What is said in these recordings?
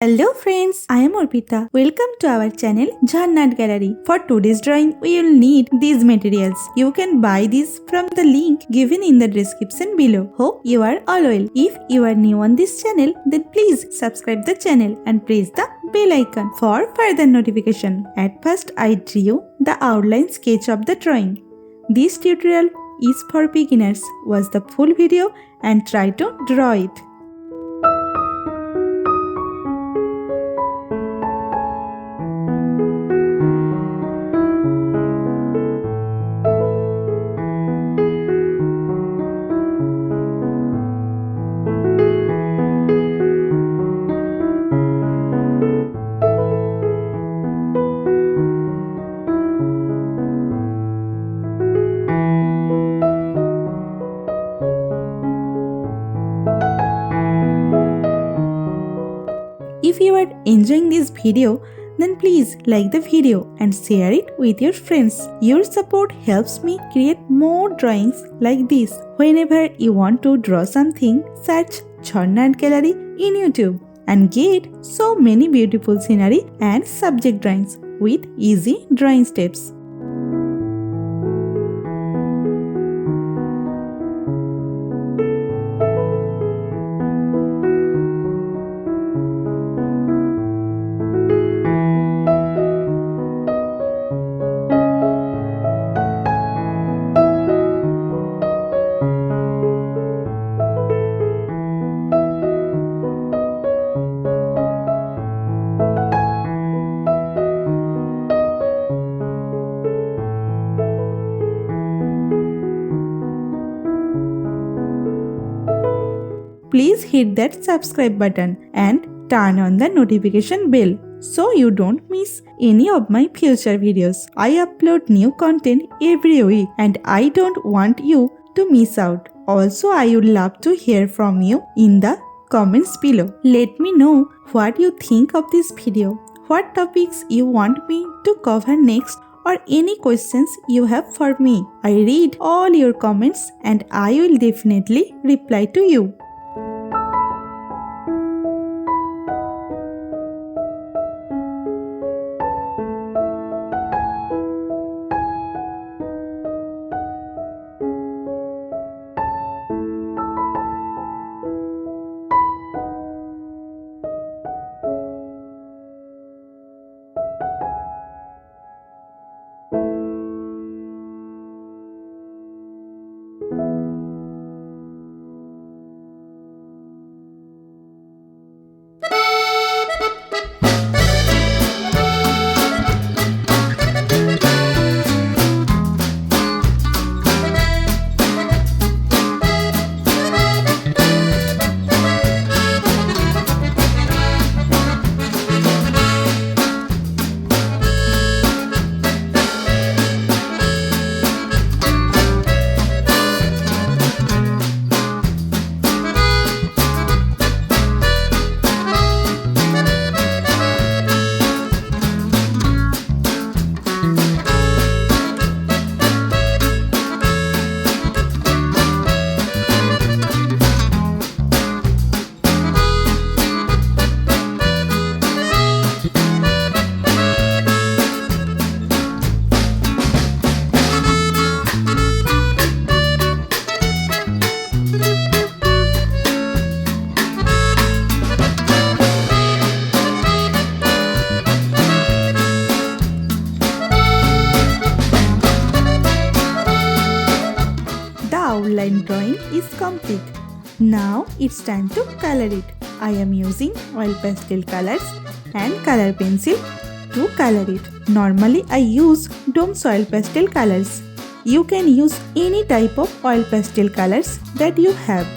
Hello friends, I am Arpita. Welcome to our channel Jharna Gallery. For today's drawing, we will need these materials. You can buy these from the link given in the description below. Hope you are all well. If you are new on this channel, then please subscribe the channel and press the bell icon for further notification. At first, I drew the outline sketch of the drawing. This tutorial is for beginners. Watch the full video and try to draw it. If you are enjoying this video, then please like the video and share it with your friends. Your support helps me create more drawings like this. Whenever you want to draw something, search Jharna Gallery in YouTube and get so many beautiful scenery and subject drawings with easy drawing steps. Please hit that subscribe button and turn on the notification bell so you don't miss any of my future videos. I upload new content every week and I don't want you to miss out. Also, I would love to hear from you in the comments below. Let me know what you think of this video, what topics you want me to cover next, or any questions you have for me. I read all your comments and I will definitely reply to you. Outline drawing is complete. Now it's time to color it. I am using oil pastel colors and color pencil to color it. Normally I use Dome's oil pastel colors. You can use any type of oil pastel colors that you have.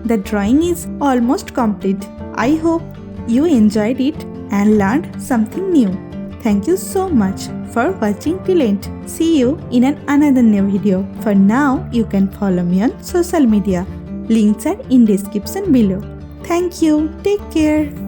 the drawing is almost complete. I hope you enjoyed it and learned something new. Thank you so much for watching till end. See you in another new video. For now, you can follow me on social media. Links are in description below. Thank you. Take care.